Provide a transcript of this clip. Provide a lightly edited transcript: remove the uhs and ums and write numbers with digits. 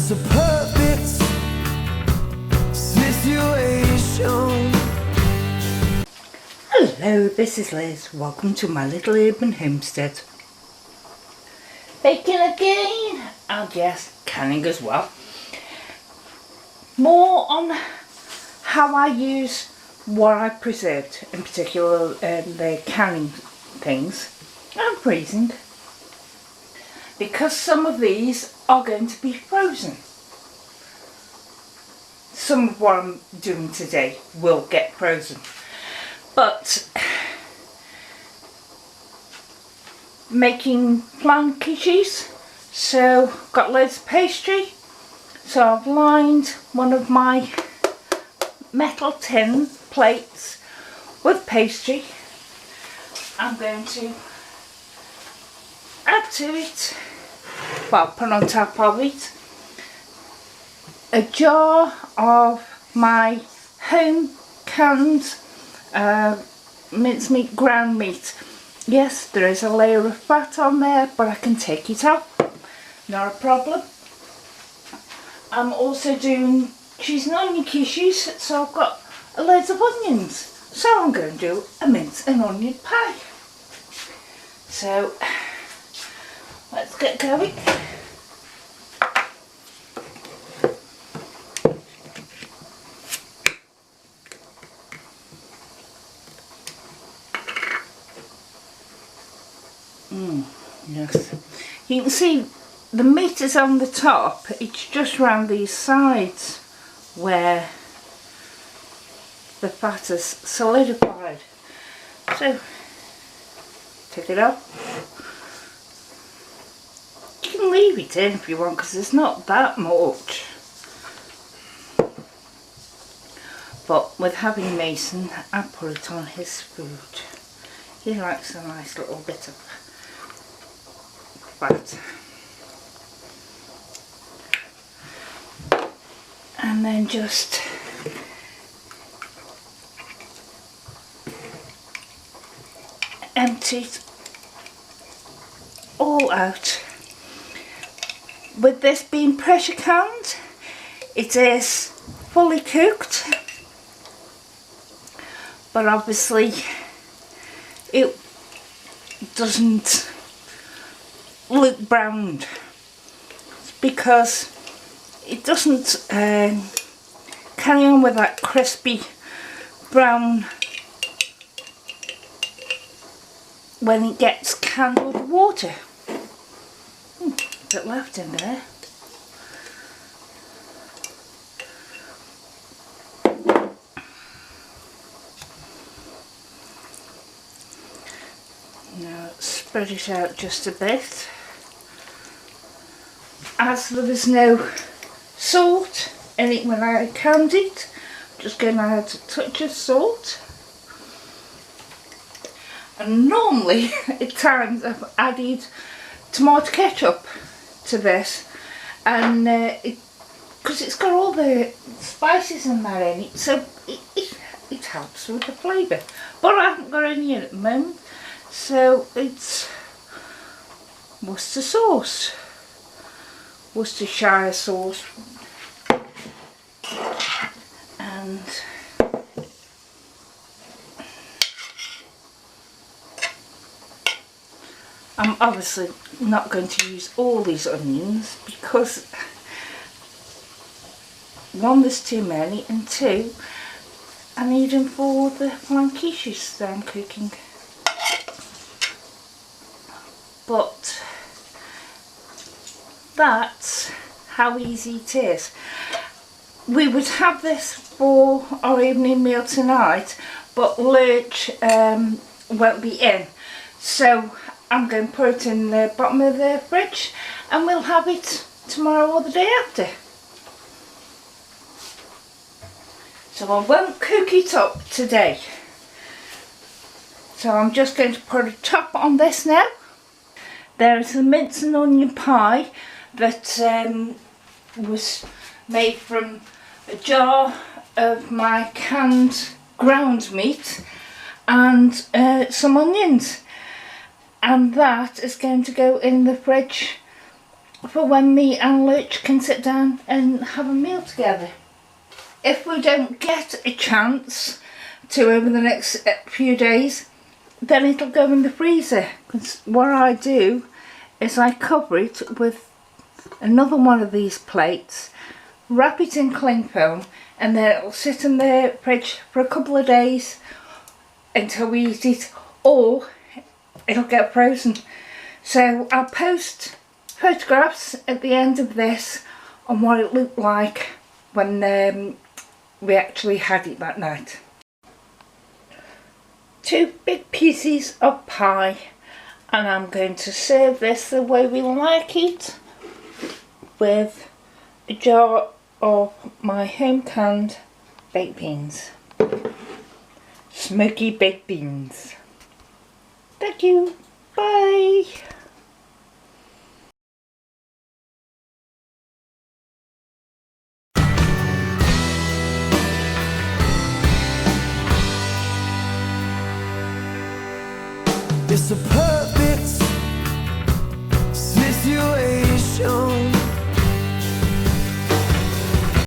just a perfect situation. Hello, this is Liz. Welcome to my little urban homestead. Baking again, and yes, canning as well. More on how I use what I preserved, in particular the canning things and freezing, because some of these are going to be frozen. Some of what I'm doing today will get frozen, but making flan quiches, so got loads of pastry, so I've lined one of my metal tin plates with pastry. I'm going to add to it, well, put on top of it, a jar of my home canned mincemeat, ground meat. Yes, there is a layer of fat on there, but I can take it off, not a problem. I'm also doing cheese and onion quiches, so I've got loads of onions, so I'm going to do a mince and onion pie. So let's get going. Yes, you can see the meat is on the top, it's just round these sides where the fat is solidified. So take it off. You can leave it in if you want, because there's not that much. But with having Mason, I put it on his food. He likes a nice little bit of fat. And then just empty it all out. With this being pressure canned, it is fully cooked, but obviously it doesn't look browned because it doesn't carry on with that crispy brown when it gets canned with water. A bit left in there. Now spread it out just a bit. As there was no salt in it when I canned it, I'm just going to add a touch of salt. And normally at times I've added tomato ketchup to this, and because it's got all the spices and that in it, so it helps with the flavour. But I haven't got any in at the moment, so it's Worcester sauce, Worcestershire sauce, and I'm obviously not going to use all these onions because one, there's too many, and two, I need them for the flan quiches that I'm cooking. But that's how easy it is. We would have this for our evening meal tonight, but Lurch won't be in, so I'm going to put it in the bottom of the fridge and we'll have it tomorrow or the day after. So I won't cook it up today. So I'm just going to put a top on this now. There is a mince and onion pie that was made from a jar of my canned ground meat and some onions, and that is going to go in the fridge for when me and Lurch can sit down and have a meal together. If we don't get a chance to over the next few days, then it'll go in the freezer. Because what I do is I cover it with another one of these plates, wrap it in cling film, and then it'll sit in the fridge for a couple of days until we eat it, or it'll get frozen. So I'll post photographs at the end of this on what it looked like when we actually had it that night. 2 big pieces of pie, and I'm going to serve this the way we like it, with a jar of my home canned baked beans. Smoky baked beans. Thank you. Bye. It's a